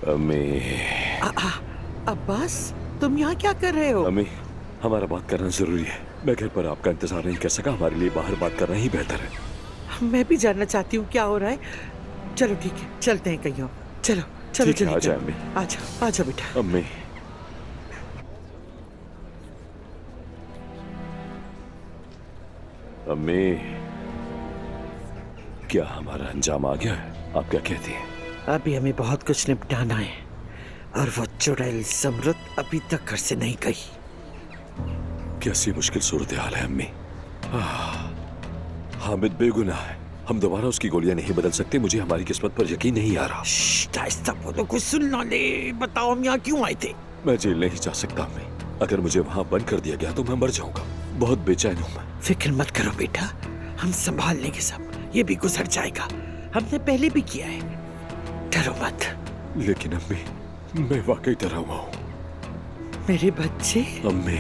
अम्मी। अब्बास, तुम यहाँ क्या कर रहे हो? अम्मी, हमारा बात करना जरूरी है। मैं घर पर आपका इंतजार नहीं कर सका। हमारे लिए बाहर बात करना ही बेहतर है। मैं भी जानना चाहती हूँ क्या हो रहा है। चलो ठीक है, चलते हैं कहीं और। चलो चलो ठीक है, जल्दी आ जाए चलो। अम्मी। आजा आजा बेटा। अम्मी, अम्मी, क्या हमारा अंजाम आ गया है? आप क्या कहती हैं? अभी हमें बहुत कुछ निपटाना है और वो चुड़ैल ज़मरुद अभी तक घर से नहीं गई। कैसी मुश्किल सूरत हाल है अम्मी। हामिद बेगुनाह है। हम दोबारा उसकी गोलियां नहीं बदल सकते। मुझे हमारी किस्मत पर यकीन नहीं आ रहा। आहिस्ता बोलो, कुछ सुन ना ले। बताओ हम यहाँ क्यों आए थे? मैं जेल नहीं जा सकता अम्मी। अगर मुझे वहां बंद कर दिया गया तो मैं मर जाऊंगा। बहुत बेचैन हूं मैं। फिक्र मत करो बेटा, हम संभाल लेंगे सब। ये भी गुजर जाएगा, हमने पहले भी किया है। डरो मत। लेकिन अम्मी, मैं वाकई डरा हुआ हूँ। मेरे बच्चे, अम्मी,